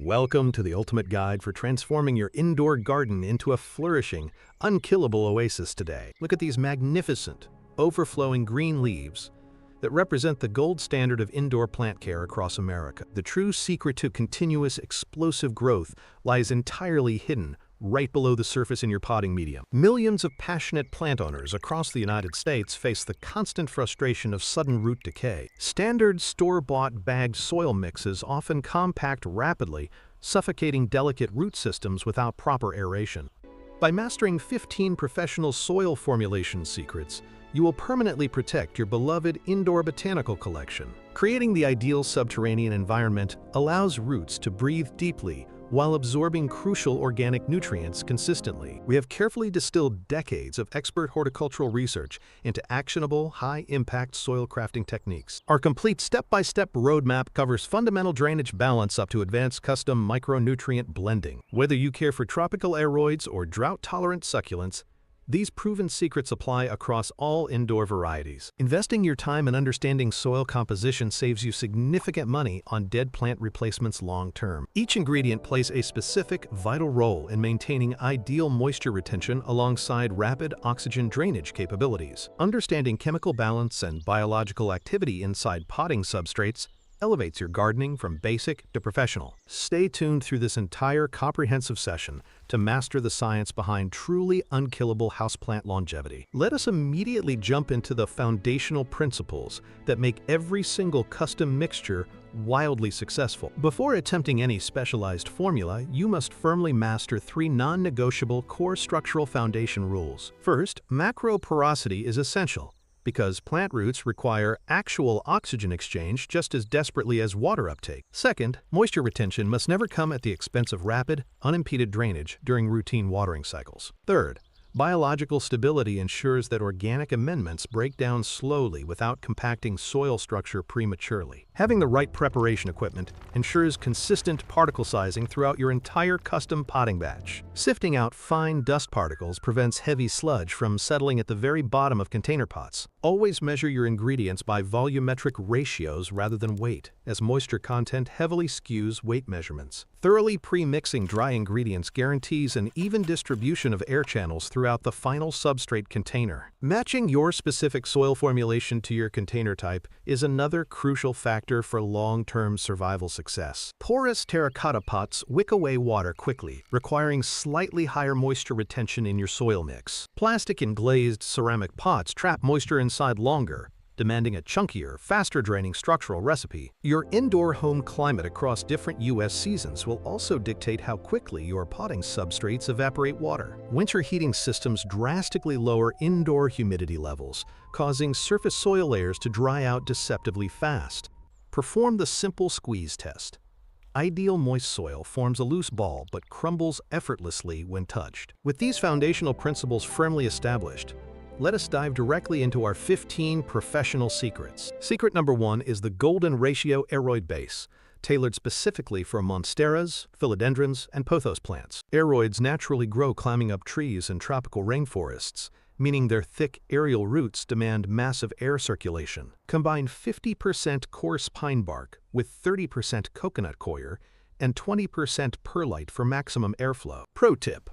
Welcome to the ultimate guide for transforming your indoor garden into a flourishing, unkillable oasis today. Look at these magnificent, overflowing green leaves that represent the gold standard of indoor plant care across America. The true secret to continuous, explosive growth lies entirely hidden right below the surface in your potting medium. Millions of passionate plant owners across the United States face the constant frustration of sudden root decay. Standard store-bought bagged soil mixes often compact rapidly, suffocating delicate root systems without proper aeration. By mastering 15 professional soil formulation secrets, you will permanently protect your beloved indoor botanical collection. Creating the ideal subterranean environment allows roots to breathe deeply while absorbing crucial organic nutrients consistently. We have carefully distilled decades of expert horticultural research into actionable, high-impact soil crafting techniques. Our complete step-by-step roadmap covers fundamental drainage balance up to advanced custom micronutrient blending. Whether you care for tropical aroids or drought-tolerant succulents, these proven secrets apply across all indoor varieties. Investing your time in understanding soil composition saves you significant money on dead plant replacements long term. Each ingredient plays a specific, vital role in maintaining ideal moisture retention alongside rapid oxygen drainage capabilities. Understanding chemical balance and biological activity inside potting substrates elevates your gardening from basic to professional. Stay tuned through this entire comprehensive session to master the science behind truly unkillable houseplant longevity. Let us immediately jump into the foundational principles that make every single custom mixture wildly successful. Before attempting any specialized formula, you must firmly master 3 non-negotiable core structural foundation rules. First, macro porosity is essential, because plant roots require actual oxygen exchange just as desperately as water uptake. Second, moisture retention must never come at the expense of rapid, unimpeded drainage during routine watering cycles. Third, biological stability ensures that organic amendments break down slowly without compacting soil structure prematurely. Having the right preparation equipment ensures consistent particle sizing throughout your entire custom potting batch. Sifting out fine dust particles prevents heavy sludge from settling at the very bottom of container pots. Always measure your ingredients by volumetric ratios rather than weight, as moisture content heavily skews weight measurements. Thoroughly pre-mixing dry ingredients guarantees an even distribution of air channels throughout the final substrate container. Matching your specific soil formulation to your container type is another crucial factor for long-term survival success. Porous terracotta pots wick away water quickly, requiring slightly higher moisture retention in your soil mix. Plastic and glazed ceramic pots trap moisture inside longer, demanding a chunkier, faster-draining structural recipe. Your indoor home climate across different U.S. seasons will also dictate how quickly your potting substrates evaporate water. Winter heating systems drastically lower indoor humidity levels, causing surface soil layers to dry out deceptively fast. Perform the simple squeeze test. Ideal moist soil forms a loose ball but crumbles effortlessly when touched. With these foundational principles firmly established, let us dive directly into our 15 professional secrets. Secret number 1 is the golden ratio Aroid base, tailored specifically for monsteras, philodendrons, and pothos plants. Aroids naturally grow climbing up trees in tropical rainforests, meaning their thick aerial roots demand massive air circulation. Combine 50% coarse pine bark with 30% coconut coir and 20% perlite for maximum airflow. Pro tip: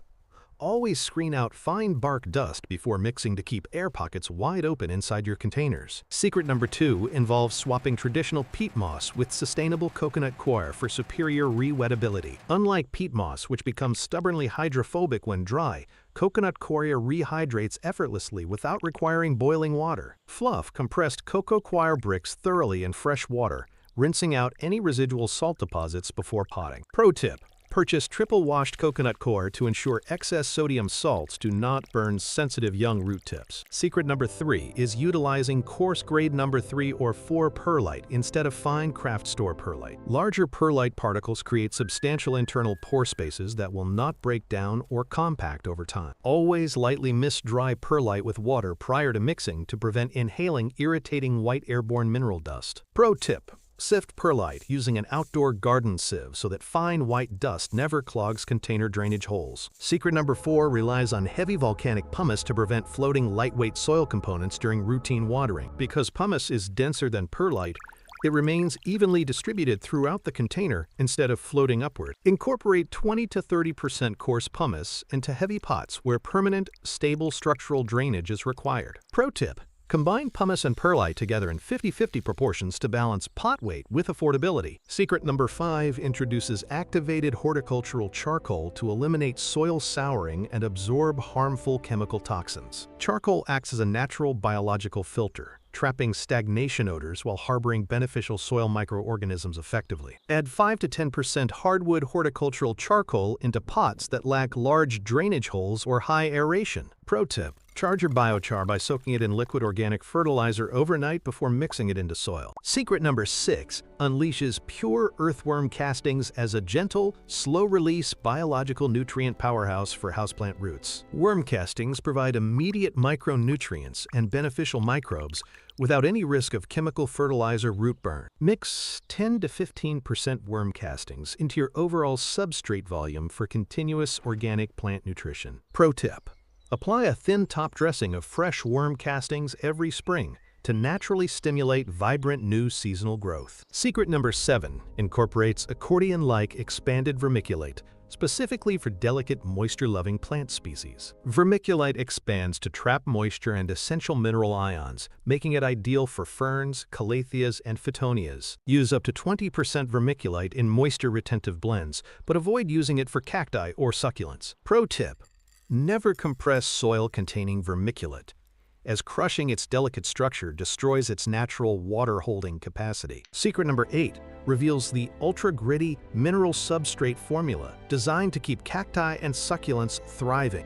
always screen out fine bark dust before mixing to keep air pockets wide open inside your containers. Secret number 2 involves swapping traditional peat moss with sustainable coconut coir for superior re-wettability. Unlike peat moss, which becomes stubbornly hydrophobic when dry, coconut coir rehydrates effortlessly without requiring boiling water. Fluff compressed cocoa coir bricks thoroughly in fresh water, rinsing out any residual salt deposits before potting. Pro tip: purchase triple-washed coconut coir to ensure excess sodium salts do not burn sensitive young root tips. Secret number 3 is utilizing coarse grade number 3 or 4 perlite instead of fine craft store perlite. Larger perlite particles create substantial internal pore spaces that will not break down or compact over time. Always lightly mist dry perlite with water prior to mixing to prevent inhaling irritating white airborne mineral dust. Pro tip: sift perlite using an outdoor garden sieve so that fine white dust never clogs container drainage holes. Secret number 4 relies on heavy volcanic pumice to prevent floating lightweight soil components during routine watering. Because pumice is denser than perlite, It remains evenly distributed throughout the container instead of floating upward. Incorporate 20 to 30% coarse pumice into heavy pots where permanent, stable structural drainage is required. Pro tip: combine pumice and perlite together in 50-50 proportions to balance pot weight with affordability. Secret number 5 introduces activated horticultural charcoal to eliminate soil souring and absorb harmful chemical toxins. Charcoal acts as a natural biological filter, trapping stagnation odors while harboring beneficial soil microorganisms effectively. Add 5 to 10% hardwood horticultural charcoal into pots that lack large drainage holes or high aeration. Pro tip: charge your biochar by soaking it in liquid organic fertilizer overnight before mixing it into soil. Secret number 6 unleashes pure earthworm castings as a gentle, slow-release biological nutrient powerhouse for houseplant roots. Worm castings provide immediate micronutrients and beneficial microbes without any risk of chemical fertilizer root burn. Mix 10 to 15% worm castings into your overall substrate volume for continuous organic plant nutrition. Pro tip: apply a thin top dressing of fresh worm castings every spring to naturally stimulate vibrant new seasonal growth. Secret number 7 incorporates accordion-like expanded vermiculite, specifically for delicate moisture-loving plant species. Vermiculite expands to trap moisture and essential mineral ions, making it ideal for ferns, calatheas, and phytonias. Use up to 20% vermiculite in moisture-retentive blends, but avoid using it for cacti or succulents. Pro tip: never compress soil containing vermiculite, as crushing its delicate structure destroys its natural water-holding capacity. Secret number 8 reveals the ultra-gritty mineral substrate formula designed to keep cacti and succulents thriving.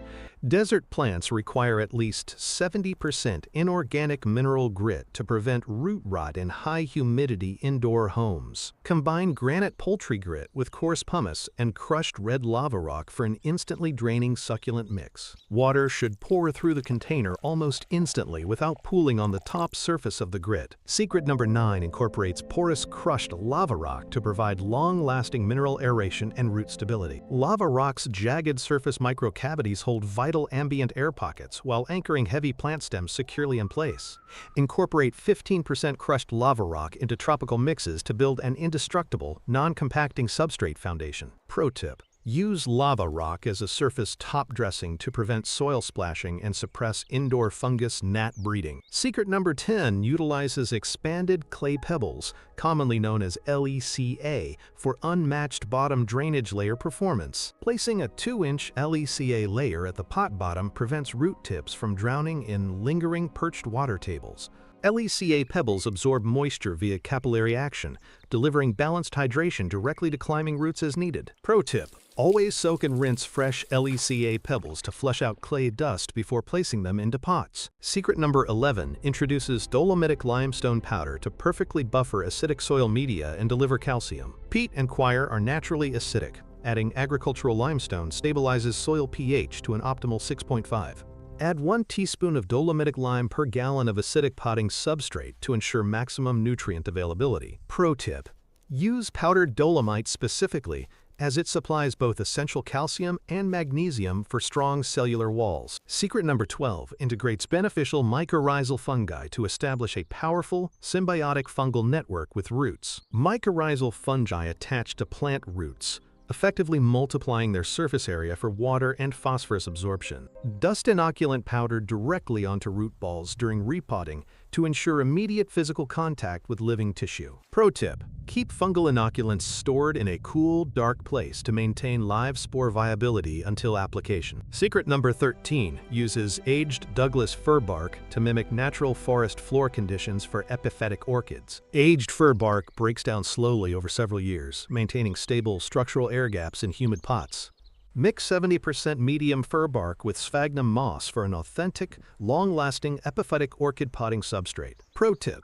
Desert plants require at least 70% inorganic mineral grit to prevent root rot in high-humidity indoor homes. Combine granite poultry grit with coarse pumice and crushed red lava rock for an instantly draining succulent mix. Water should pour through the container almost instantly without pooling on the top surface of the grit. Secret number 9 incorporates porous crushed lava rock to provide long-lasting mineral aeration and root stability. Lava rock's jagged surface microcavities hold vital ambient air pockets while anchoring heavy plant stems securely in place. Incorporate 15% crushed lava rock into tropical mixes to build an indestructible, non-compacting substrate foundation. Pro tip: use lava rock as a surface top dressing to prevent soil splashing and suppress indoor fungus gnat breeding. Secret number 10 utilizes expanded clay pebbles, commonly known as LECA, for unmatched bottom drainage layer performance. Placing a 2-inch LECA layer at the pot bottom prevents root tips from drowning in lingering perched water tables. LECA pebbles absorb moisture via capillary action, delivering balanced hydration directly to climbing roots as needed. Pro tip: always soak and rinse fresh LECA pebbles to flush out clay dust before placing them into pots. Secret number 11 introduces Dolomitic limestone powder to perfectly buffer acidic soil media and deliver calcium. Peat and Coir are naturally acidic. Adding agricultural limestone stabilizes soil pH to an optimal 6.5. Add 1 teaspoon of Dolomitic lime per gallon of acidic potting substrate to ensure maximum nutrient availability. Pro tip: use powdered dolomite specifically, as it supplies both essential calcium and magnesium for strong cellular walls. Secret number 12 integrates beneficial mycorrhizal fungi to establish a powerful, symbiotic fungal network with roots. Mycorrhizal fungi attach to plant roots, effectively multiplying their surface area for water and phosphorus absorption. Dust inoculant powder directly onto root balls during repotting to ensure immediate physical contact with living tissue. Pro tip: keep fungal inoculants stored in a cool, dark place to maintain live spore viability until application. Secret number 13 uses aged Douglas fir bark to mimic natural forest floor conditions for epiphytic orchids. Aged fir bark breaks down slowly over several years, maintaining stable structural air gaps in humid pots. Mix 70% medium fir bark with sphagnum moss for an authentic, long-lasting epiphytic orchid potting substrate. Pro tip: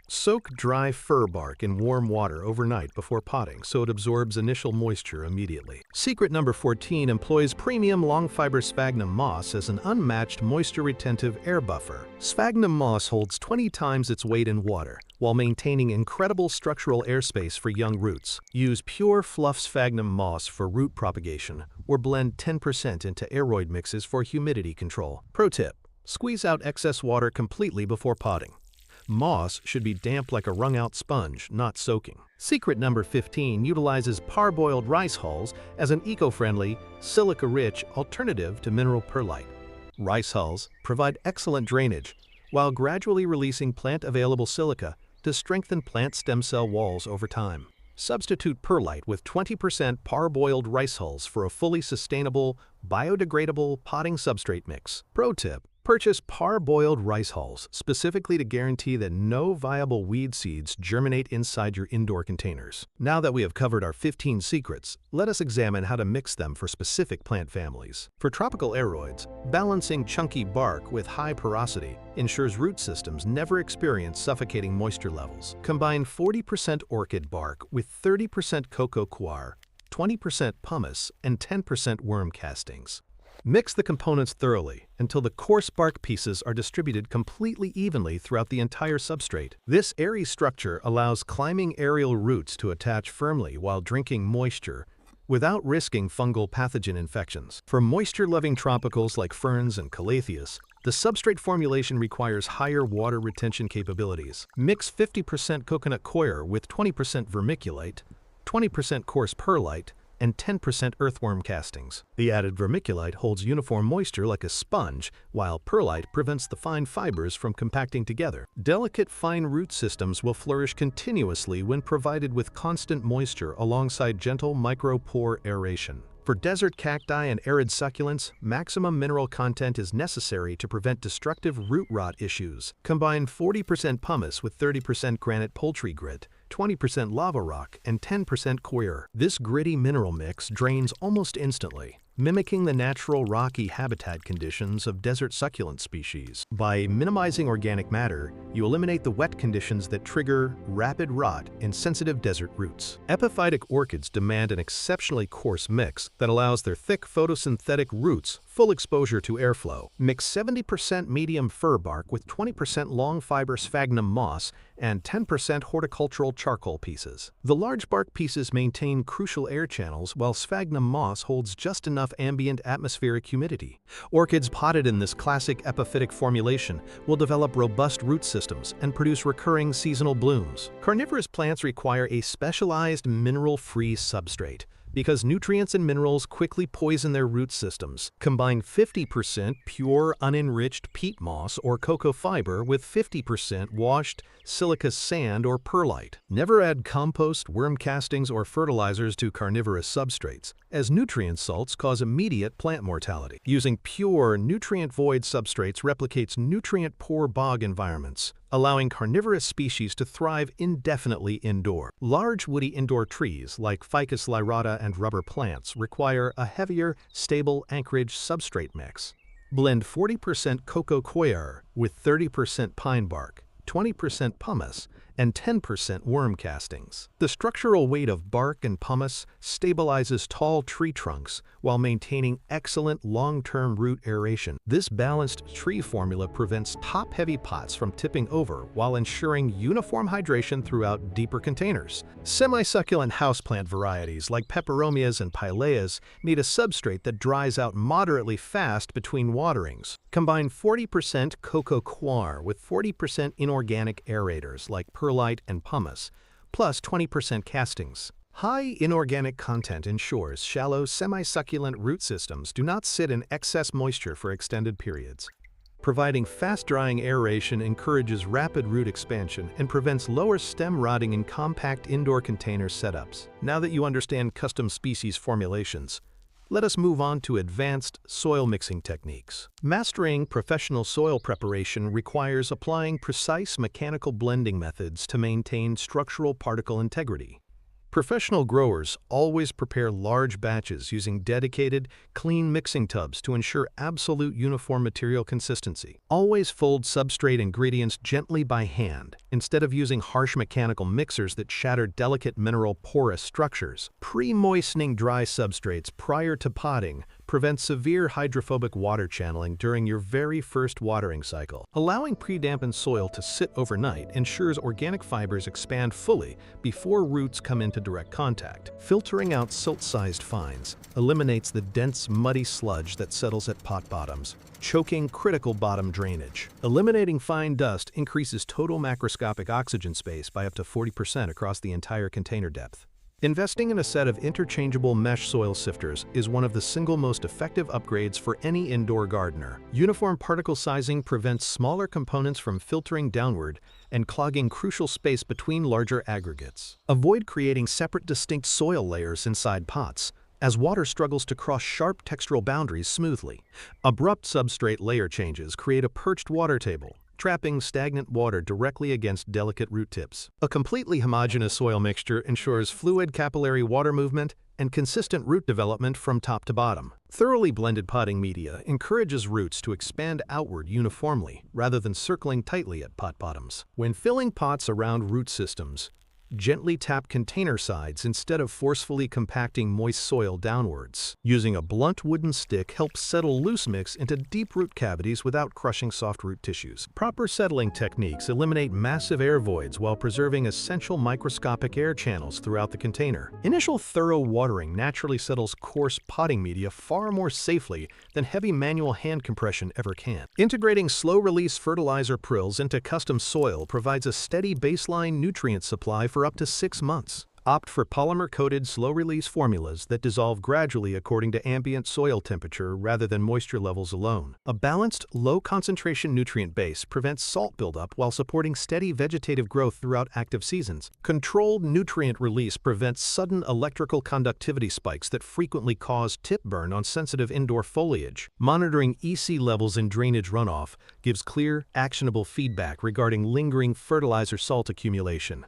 soak dry fir bark in warm water overnight before potting so it absorbs initial moisture immediately. Secret number 14 employs premium long-fiber sphagnum moss as an unmatched moisture-retentive air buffer. Sphagnum moss holds 20 times its weight in water, while maintaining incredible structural airspace for young roots. Use pure fluff sphagnum moss for root propagation, or blend 10% into Aroid mixes for humidity control. Pro tip: squeeze out excess water completely before potting. Moss should be damp like a wrung-out sponge, not soaking. Secret number 15 utilizes parboiled rice hulls as an eco-friendly, silica-rich alternative to mineral perlite. Rice hulls provide excellent drainage, while gradually releasing plant-available silica to strengthen plant stem cell walls over time. Substitute perlite with 20% parboiled rice hulls for a fully sustainable, biodegradable potting substrate mix. Pro tip: purchase parboiled rice hulls specifically to guarantee that no viable weed seeds germinate inside your indoor containers. Now that we have covered our 15 secrets, let us examine how to mix them for specific plant families. For tropical aroids, balancing chunky bark with high porosity ensures root systems never experience suffocating moisture levels. Combine 40% orchid bark with 30% coco coir, 20% pumice, and 10% worm castings. Mix the components thoroughly until the coarse bark pieces are distributed completely evenly throughout the entire substrate. This airy structure allows climbing aerial roots to attach firmly while drinking moisture without risking fungal pathogen infections. For moisture-loving tropicals like ferns and calatheas, the substrate formulation requires higher water retention capabilities. Mix 50% coconut coir with 20% vermiculite, 20% coarse perlite, and 10% earthworm castings. The added vermiculite holds uniform moisture like a sponge, while perlite prevents the fine fibers from compacting together. Delicate fine root systems will flourish continuously when provided with constant moisture alongside gentle micropore aeration. For desert cacti and arid succulents, maximum mineral content is necessary to prevent destructive root rot issues. Combine 40% pumice with 30% granite poultry grit, 20% lava rock, and 10% coir. This gritty mineral mix drains almost instantly, mimicking the natural rocky habitat conditions of desert succulent species. By minimizing organic matter, you eliminate the wet conditions that trigger rapid rot in sensitive desert roots. Epiphytic orchids demand an exceptionally coarse mix that allows their thick photosynthetic roots full exposure to airflow. Mix 70% medium fir bark with 20% long fiber sphagnum moss and 10% horticultural charcoal pieces. The large bark pieces maintain crucial air channels, while sphagnum moss holds just enough ambient atmospheric humidity. Orchids potted in this classic epiphytic formulation will develop robust root systems and produce recurring seasonal blooms. Carnivorous plants require a specialized mineral-free substrate because nutrients and minerals quickly poison their root systems. Combine 50% pure unenriched peat moss or cocoa fiber with 50% washed silica sand or perlite. Never add compost, worm castings, or fertilizers to carnivorous substrates, as nutrient salts cause immediate plant mortality. Using pure, nutrient-void substrates replicates nutrient-poor bog environments, allowing carnivorous species to thrive indefinitely indoor. Large woody indoor trees like Ficus lyrata and rubber plants require a heavier, stable anchorage substrate mix. Blend 40% coco coir with 30% pine bark, 20% pumice, and 10% worm castings. The structural weight of bark and pumice stabilizes tall tree trunks while maintaining excellent long-term root aeration. This balanced tree formula prevents top-heavy pots from tipping over while ensuring uniform hydration throughout deeper containers. Semi-succulent houseplant varieties like peperomias and pileas need a substrate that dries out moderately fast between waterings. Combine 40% coco coir with 40% inorganic aerators like perlite and pumice, plus 20% castings. High inorganic content ensures shallow, semi-succulent root systems do not sit in excess moisture for extended periods. Providing fast-drying aeration encourages rapid root expansion and prevents lower stem rotting in compact indoor container setups. Now that you understand custom species formulations, let us move on to advanced soil mixing techniques. Mastering professional soil preparation requires applying precise mechanical blending methods to maintain structural particle integrity. Professional growers always prepare large batches using dedicated, clean mixing tubs to ensure absolute uniform material consistency. Always fold substrate ingredients gently by hand, instead of using harsh mechanical mixers that shatter delicate mineral porous structures. Pre-moistening dry substrates prior to potting prevents severe hydrophobic water channeling during your very first watering cycle. Allowing pre-dampened soil to sit overnight ensures organic fibers expand fully before roots come into direct contact. Filtering out silt-sized fines eliminates the dense, muddy sludge that settles at pot bottoms, choking critical bottom drainage. Eliminating fine dust increases total macroscopic oxygen space by up to 40% across the entire container depth. Investing in a set of interchangeable mesh soil sifters is one of the single most effective upgrades for any indoor gardener. Uniform particle sizing prevents smaller components from filtering downward and clogging crucial space between larger aggregates. Avoid creating separate distinct soil layers inside pots, as water struggles to cross sharp textural boundaries smoothly. Abrupt substrate layer changes create a perched water table, trapping stagnant water directly against delicate root tips. A completely homogeneous soil mixture ensures fluid capillary water movement and consistent root development from top to bottom. Thoroughly blended potting media encourages roots to expand outward uniformly rather than circling tightly at pot bottoms. When filling pots around root systems, gently tap container sides instead of forcefully compacting moist soil downwards. Using a blunt wooden stick helps settle loose mix into deep root cavities without crushing soft root tissues. Proper settling techniques eliminate massive air voids while preserving essential microscopic air channels throughout the container. Initial thorough watering naturally settles coarse potting media far more safely than heavy manual hand compression ever can. Integrating slow-release fertilizer prills into custom soil provides a steady baseline nutrient supply for up to 6 months. Opt for polymer-coated slow-release formulas that dissolve gradually according to ambient soil temperature rather than moisture levels alone. A balanced, low-concentration nutrient base prevents salt buildup while supporting steady vegetative growth throughout active seasons. Controlled nutrient release prevents sudden electrical conductivity spikes that frequently cause tip burn on sensitive indoor foliage. Monitoring EC levels in drainage runoff gives clear, actionable feedback regarding lingering fertilizer salt accumulation.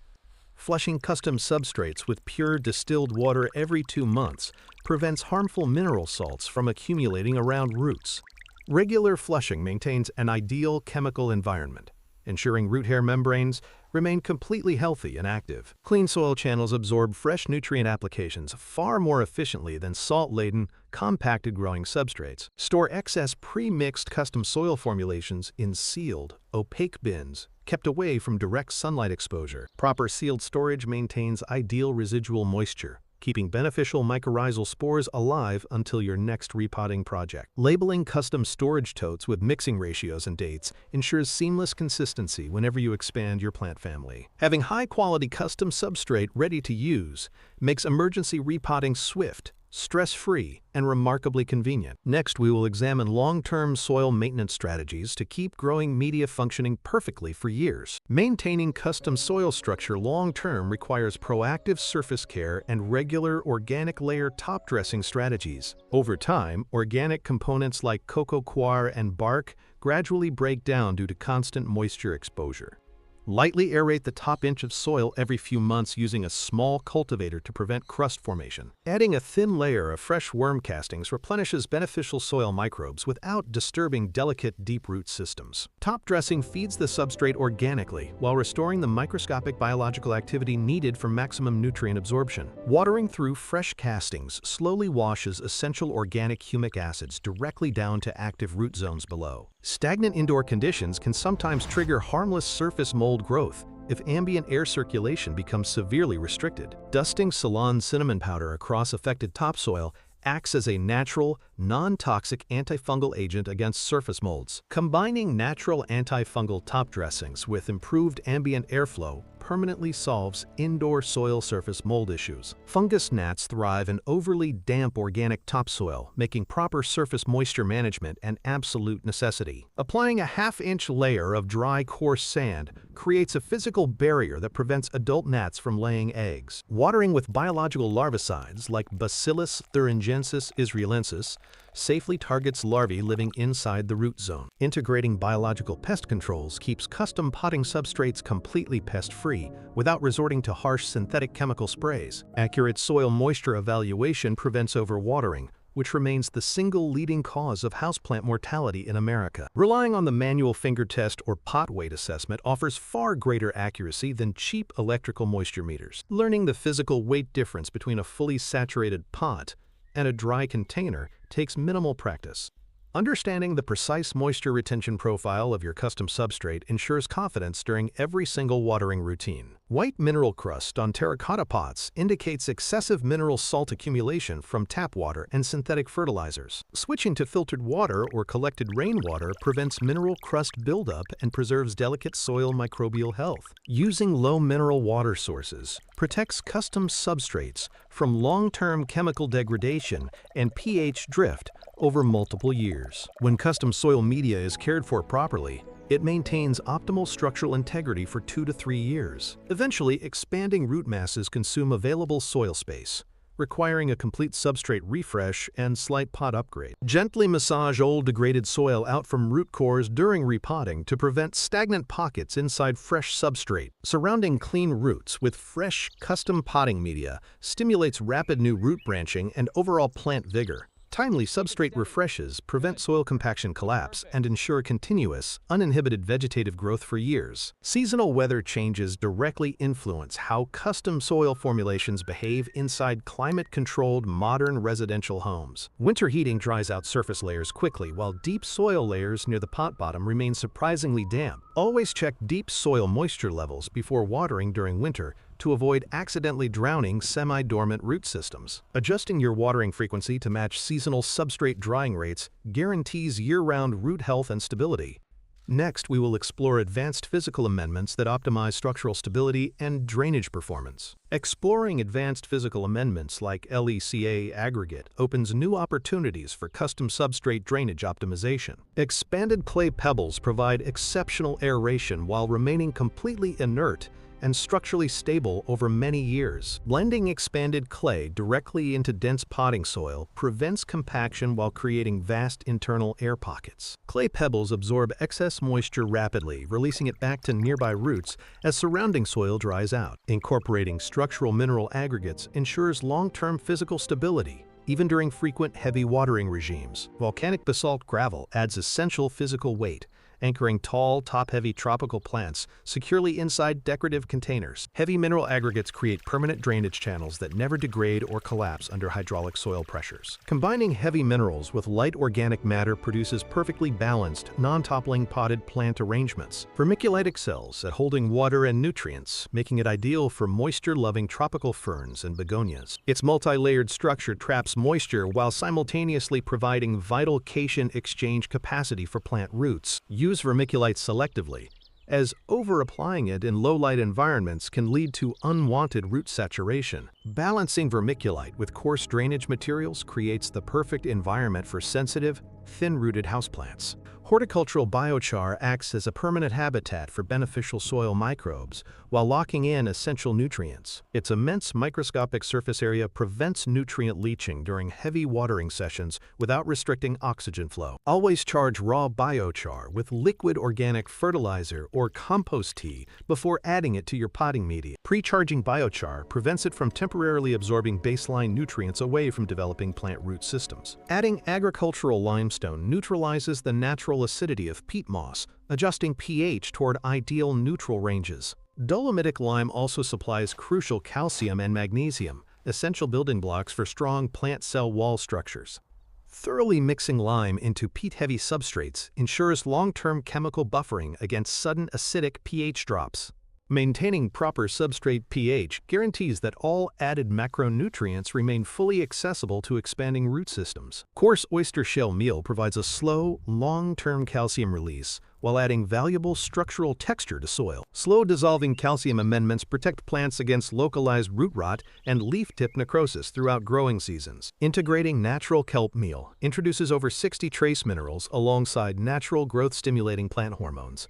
Flushing custom substrates with pure distilled water every 2 months prevents harmful mineral salts from accumulating around roots. Regular flushing maintains an ideal chemical environment, ensuring root hair membranes remain completely healthy and active. Clean soil channels absorb fresh nutrient applications far more efficiently than salt-laden, compacted growing substrates. Store excess pre-mixed custom soil formulations in sealed, opaque bins, kept away from direct sunlight exposure. Proper sealed storage maintains ideal residual moisture, keeping beneficial mycorrhizal spores alive until your next repotting project. Labeling custom storage totes with mixing ratios and dates ensures seamless consistency whenever you expand your plant family. Having high-quality custom substrate ready to use makes emergency repotting swift, stress-free, and remarkably convenient. Next, we will examine long-term soil maintenance strategies to keep growing media functioning perfectly for years. Maintaining custom soil structure long-term requires proactive surface care and regular organic layer top dressing strategies. Over time, organic components like Coco, Coir, and bark gradually break down due to constant moisture exposure. Lightly aerate the top inch of soil every few months using a small cultivator to prevent crust formation. Adding a thin layer of fresh worm castings replenishes beneficial soil microbes without disturbing delicate deep root systems. Top dressing feeds the substrate organically while restoring the microscopic biological activity needed for maximum nutrient absorption. Watering through fresh castings slowly washes essential organic humic acids directly down to active root zones below. Stagnant indoor conditions can sometimes trigger harmless surface mold growth if ambient air circulation becomes severely restricted. Dusting Ceylon cinnamon powder across affected topsoil acts as a natural, non-toxic antifungal agent against surface molds. Combining natural antifungal top dressings with improved ambient airflow permanently solves indoor soil surface mold issues. Fungus gnats thrive in overly damp organic topsoil, making proper surface moisture management an absolute necessity. Applying a half-inch layer of dry, coarse sand creates a physical barrier that prevents adult gnats from laying eggs. Watering with biological larvicides like Bacillus thuringiensis israelensis safely targets larvae living inside the root zone. Integrating biological pest controls keeps custom potting substrates completely pest-free without resorting to harsh synthetic chemical sprays. Accurate soil moisture evaluation prevents overwatering, which remains the single leading cause of houseplant mortality in America. Relying on the manual finger test or pot weight assessment offers far greater accuracy than cheap electrical moisture meters. Learning the physical weight difference between a fully saturated pot and a dry container takes minimal practice. Understanding the precise moisture retention profile of your custom substrate ensures confidence during every single watering routine. White mineral crust on terracotta pots indicates excessive mineral salt accumulation from tap water and synthetic fertilizers. Switching to filtered water or collected rainwater prevents mineral crust buildup and preserves delicate soil microbial health. Using low mineral water sources protects custom substrates from long-term chemical degradation and pH drift over multiple years. When custom soil media is cared for properly, it maintains optimal structural integrity for 2 to 3 years. Eventually, expanding root masses consume available soil space, requiring a complete substrate refresh and slight pot upgrade. Gently massage old degraded soil out from root cores during repotting to prevent stagnant pockets inside fresh substrate. Surrounding clean roots with fresh, custom potting media stimulates rapid new root branching and overall plant vigor. Timely substrate refreshes prevent soil compaction collapse and ensure continuous, uninhibited vegetative growth for years. Seasonal weather changes directly influence how custom soil formulations behave inside climate-controlled modern residential homes. Winter heating dries out surface layers quickly, while deep soil layers near the pot bottom remain surprisingly damp. Always check deep soil moisture levels before watering during winter to avoid accidentally drowning semi-dormant root systems. Adjusting your watering frequency to match seasonal substrate drying rates guarantees year-round root health and stability. Next, we will explore advanced physical amendments that optimize structural stability and drainage performance. Exploring advanced physical amendments like LECA aggregate opens new opportunities for custom substrate drainage optimization. Expanded clay pebbles provide exceptional aeration while remaining completely inert and structurally stable over many years. Blending expanded clay directly into dense potting soil prevents compaction while creating vast internal air pockets. Clay pebbles absorb excess moisture rapidly, releasing it back to nearby roots as surrounding soil dries out. Incorporating structural mineral aggregates ensures long-term physical stability, even during frequent heavy watering regimes. Volcanic basalt gravel adds essential physical weight, anchoring tall, top-heavy tropical plants securely inside decorative containers. Heavy mineral aggregates create permanent drainage channels that never degrade or collapse under hydraulic soil pressures. Combining heavy minerals with light organic matter produces perfectly balanced, non-toppling potted plant arrangements. Vermiculite excels at holding water and nutrients, making it ideal for moisture-loving tropical ferns and begonias. Its multi-layered structure traps moisture while simultaneously providing vital cation exchange capacity for plant roots. Use vermiculite selectively, as over-applying it in low-light environments can lead to unwanted root saturation. Balancing vermiculite with coarse drainage materials creates the perfect environment for sensitive, thin-rooted houseplants. Horticultural biochar acts as a permanent habitat for beneficial soil microbes while locking in essential nutrients. Its immense microscopic surface area prevents nutrient leaching during heavy watering sessions without restricting oxygen flow. Always charge raw biochar with liquid organic fertilizer or compost tea before adding it to your potting media. Pre-charging biochar prevents it from temporarily absorbing baseline nutrients away from developing plant root systems. Adding agricultural limestone neutralizes the natural acidity of peat moss, adjusting pH toward ideal neutral ranges. Dolomitic lime also supplies crucial calcium and magnesium, essential building blocks for strong plant cell wall structures. Thoroughly mixing lime into peat-heavy substrates ensures long-term chemical buffering against sudden acidic pH drops. Maintaining proper substrate pH guarantees that all added macronutrients remain fully accessible to expanding root systems. Coarse oyster shell meal provides a slow, long-term calcium release while adding valuable structural texture to soil. Slow-dissolving calcium amendments protect plants against localized root rot and leaf tip necrosis throughout growing seasons. Integrating natural kelp meal introduces over 60 trace minerals alongside natural growth-stimulating plant hormones.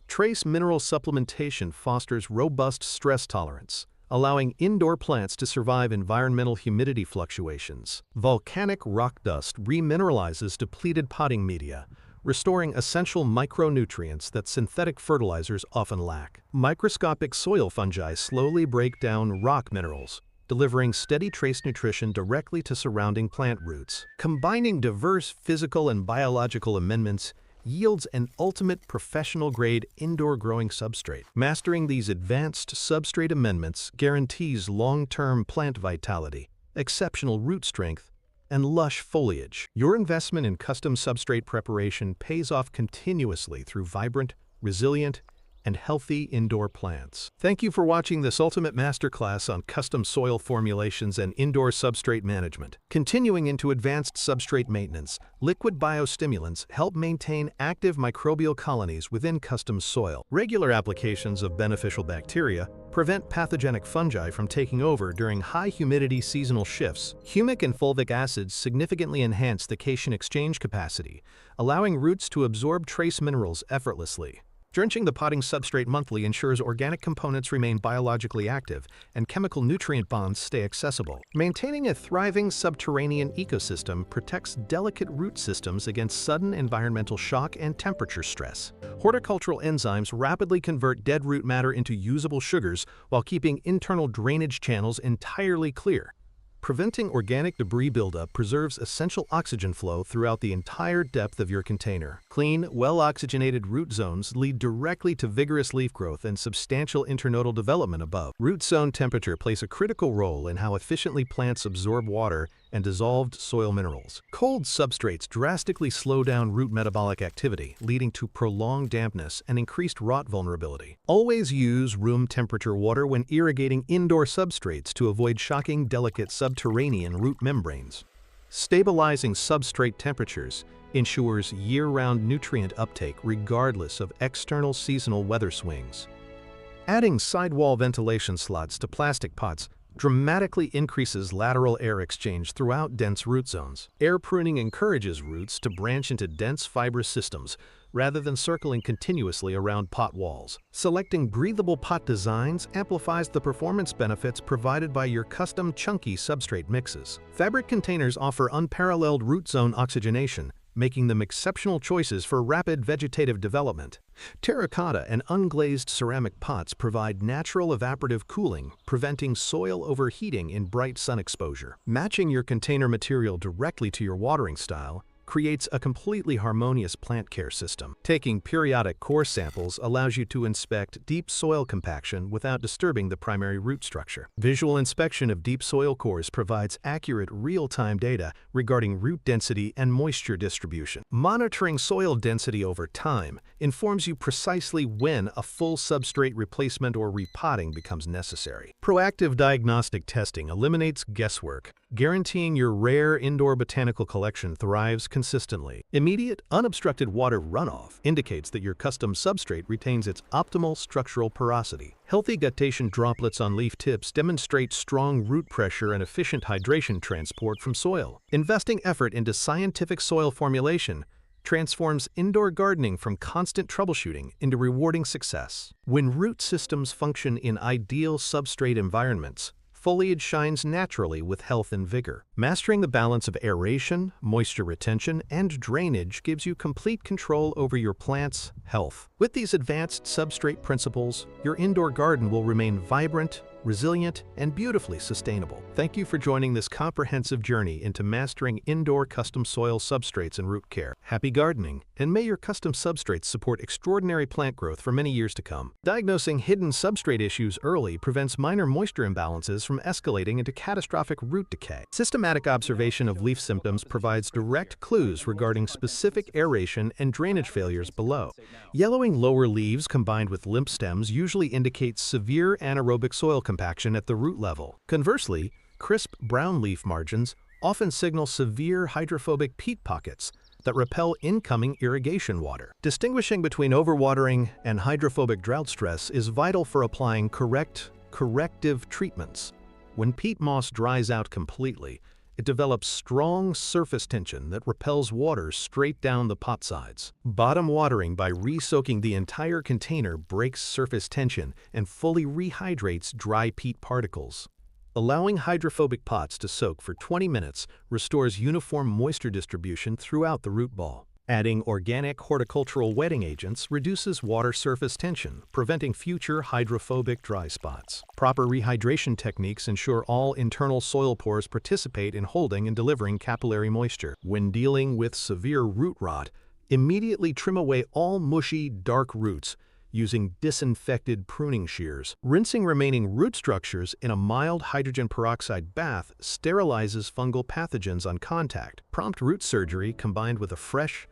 Trace mineral supplementation fosters robust stress tolerance, allowing indoor plants to survive environmental humidity fluctuations. Volcanic rock dust remineralizes depleted potting media, restoring essential micronutrients that synthetic fertilizers often lack. Microscopic soil fungi slowly break down rock minerals, delivering steady trace nutrition directly to surrounding plant roots. Combining diverse physical and biological amendments yields an ultimate professional-grade indoor growing substrate. Mastering these advanced substrate amendments guarantees long-term plant vitality, exceptional root strength, and lush foliage. Your investment in custom substrate preparation pays off continuously through vibrant, resilient, and healthy indoor plants. Thank you for watching this ultimate masterclass on custom soil formulations and indoor substrate management. Continuing into advanced substrate maintenance, liquid biostimulants help maintain active microbial colonies within custom soil. Regular applications of beneficial bacteria prevent pathogenic fungi from taking over during high humidity seasonal shifts. Humic and fulvic acids significantly enhance the cation exchange capacity, allowing roots to absorb trace minerals effortlessly. Drenching the potting substrate monthly ensures organic components remain biologically active and chemical nutrient bonds stay accessible. Maintaining a thriving subterranean ecosystem protects delicate root systems against sudden environmental shock and temperature stress. Horticultural enzymes rapidly convert dead root matter into usable sugars while keeping internal drainage channels entirely clear. Preventing organic debris buildup preserves essential oxygen flow throughout the entire depth of your container. Clean, well-oxygenated root zones lead directly to vigorous leaf growth and substantial internodal development above. Root zone temperature plays a critical role in how efficiently plants absorb water and dissolved soil minerals. Cold substrates drastically slow down root metabolic activity, leading to prolonged dampness and increased rot vulnerability. Always use room temperature water when irrigating indoor substrates to avoid shocking delicate subterranean root membranes. Stabilizing substrate temperatures ensures year-round nutrient uptake regardless of external seasonal weather swings. Adding sidewall ventilation slots to plastic pots dramatically increases lateral air exchange throughout dense root zones. Air pruning encourages roots to branch into dense fibrous systems rather than circling continuously around pot walls. Selecting breathable pot designs amplifies the performance benefits provided by your custom chunky substrate mixes. Fabric containers offer unparalleled root zone oxygenation, making them exceptional choices for rapid vegetative development. Terracotta and unglazed ceramic pots provide natural evaporative cooling, preventing soil overheating in bright sun exposure. Matching your container material directly to your watering style creates a completely harmonious plant care system. Taking periodic core samples allows you to inspect deep soil compaction without disturbing the primary root structure. Visual inspection of deep soil cores provides accurate real-time data regarding root density and moisture distribution. Monitoring soil density over time informs you precisely when a full substrate replacement or repotting becomes necessary. Proactive diagnostic testing eliminates guesswork, guaranteeing your rare indoor botanical collection thrives consistently. Immediate, unobstructed water runoff indicates that your custom substrate retains its optimal structural porosity. Healthy guttation droplets on leaf tips demonstrate strong root pressure and efficient hydration transport from soil. Investing effort into scientific soil formulation transforms indoor gardening from constant troubleshooting into rewarding success. When root systems function in ideal substrate environments, foliage shines naturally with health and vigor. Mastering the balance of aeration, moisture retention, and drainage gives you complete control over your plant's health. With these advanced substrate principles, your indoor garden will remain vibrant, resilient, and beautifully sustainable. Thank you for joining this comprehensive journey into mastering indoor custom soil substrates and root care. Happy gardening, and may your custom substrates support extraordinary plant growth for many years to come. Diagnosing hidden substrate issues early prevents minor moisture imbalances from escalating into catastrophic root decay. Systematic observation of leaf symptoms provides direct clues regarding specific aeration and drainage failures below. Yellowing lower leaves combined with limp stems usually indicates severe anaerobic soil compaction at the root level. Conversely, crisp brown leaf margins often signal severe hydrophobic peat pockets that repel incoming irrigation water. Distinguishing between overwatering and hydrophobic drought stress is vital for applying corrective treatments. When peat moss dries out completely, it develops strong surface tension that repels water straight down the pot sides. Bottom watering by re-soaking the entire container breaks surface tension and fully rehydrates dry peat particles. Allowing hydrophobic pots to soak for 20 minutes restores uniform moisture distribution throughout the root ball. Adding organic horticultural wetting agents reduces water surface tension, preventing future hydrophobic dry spots. Proper rehydration techniques ensure all internal soil pores participate in holding and delivering capillary moisture. When dealing with severe root rot, immediately trim away all mushy, dark roots, using disinfected pruning shears. Rinsing remaining root structures in a mild hydrogen peroxide bath sterilizes fungal pathogens on contact. Prompt root surgery combined with a fresh,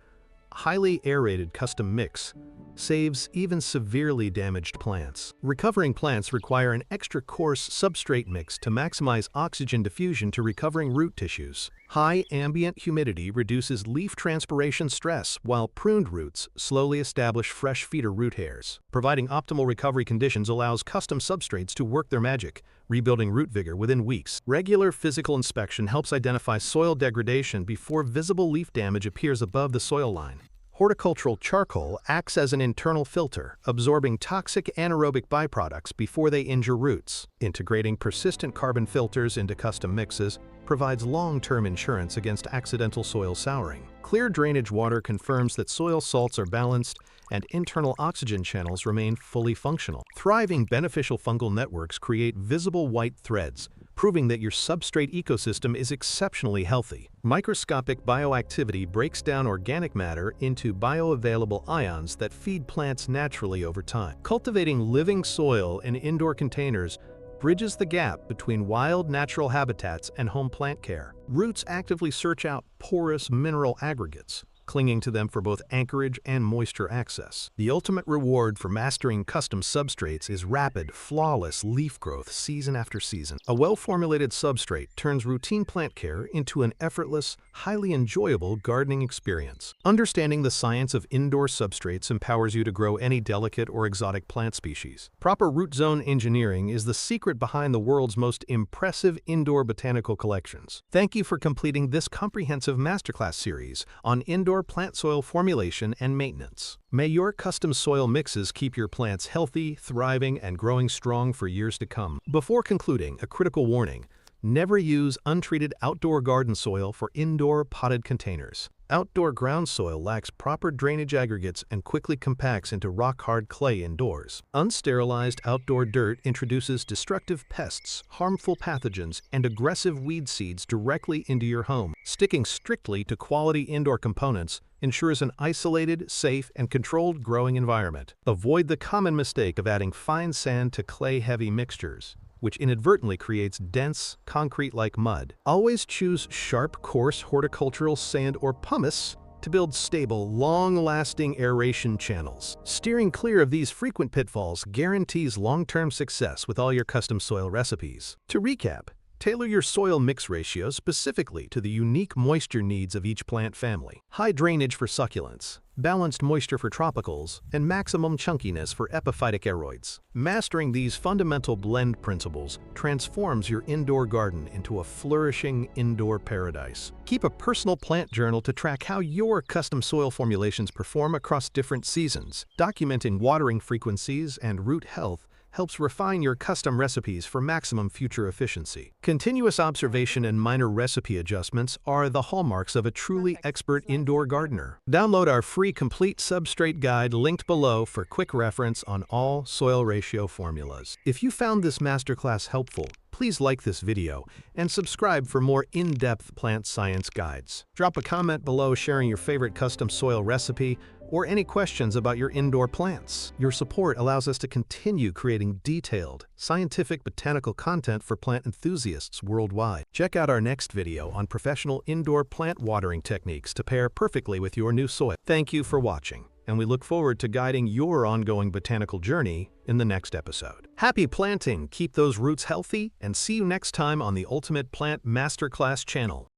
highly aerated custom mix saves even severely damaged plants. Recovering plants require an extra coarse substrate mix to maximize oxygen diffusion to recovering root tissues. High ambient humidity reduces leaf transpiration stress, while pruned roots slowly establish fresh feeder root hairs. Providing optimal recovery conditions allows custom substrates to work their magic, rebuilding root vigor within weeks. Regular physical inspection helps identify soil degradation before visible leaf damage appears above the soil line. Horticultural charcoal acts as an internal filter, absorbing toxic anaerobic byproducts before they injure roots. Integrating persistent carbon filters into custom mixes provides long-term insurance against accidental soil souring. Clear drainage water confirms that soil salts are balanced and internal oxygen channels remain fully functional. Thriving beneficial fungal networks create visible white threads, proving that your substrate ecosystem is exceptionally healthy. Microscopic bioactivity breaks down organic matter into bioavailable ions that feed plants naturally over time. Cultivating living soil in indoor containers bridges the gap between wild natural habitats and home plant care. Roots actively search out porous mineral aggregates, clinging to them for both anchorage and moisture access. The ultimate reward for mastering custom substrates is rapid, flawless leaf growth season after season. A well-formulated substrate turns routine plant care into an effortless, highly enjoyable gardening experience. Understanding the science of indoor substrates empowers you to grow any delicate or exotic plant species. Proper root zone engineering is the secret behind the world's most impressive indoor botanical collections. Thank you for completing this comprehensive masterclass series on indoor plant soil formulation and maintenance. May your custom soil mixes keep your plants healthy, thriving, and growing strong for years to come. Before concluding, a critical warning: never use untreated outdoor garden soil for indoor potted containers. Outdoor ground soil lacks proper drainage aggregates and quickly compacts into rock-hard clay indoors. Unsterilized outdoor dirt introduces destructive pests, harmful pathogens, and aggressive weed seeds directly into your home. Sticking strictly to quality indoor components ensures an isolated, safe, and controlled growing environment. Avoid the common mistake of adding fine sand to clay-heavy mixtures, which inadvertently creates dense, concrete-like mud. Always choose sharp, coarse horticultural sand or pumice to build stable, long-lasting aeration channels. Steering clear of these frequent pitfalls guarantees long-term success with all your custom soil recipes. To recap, tailor your soil mix ratio specifically to the unique moisture needs of each plant family. High drainage for succulents, balanced moisture for tropicals, and maximum chunkiness for epiphytic aroids. Mastering these fundamental blend principles transforms your indoor garden into a flourishing indoor paradise. Keep a personal plant journal to track how your custom soil formulations perform across different seasons. Documenting watering frequencies and root health helps refine your custom recipes for maximum future efficiency. Continuous observation and minor recipe adjustments are the hallmarks of a truly expert indoor gardener. Download our free complete substrate guide linked below for quick reference on all soil ratio formulas. If you found this masterclass helpful, please like this video and subscribe for more in-depth plant science guides. Drop a comment below sharing your favorite custom soil recipe or any questions about your indoor plants. Your support allows us to continue creating detailed, scientific botanical content for plant enthusiasts worldwide. Check out our next video on professional indoor plant watering techniques to pair perfectly with your new soil. Thank you for watching, and we look forward to guiding your ongoing botanical journey in the next episode. Happy planting, keep those roots healthy, and see you next time on the Ultimate Plant Masterclass channel.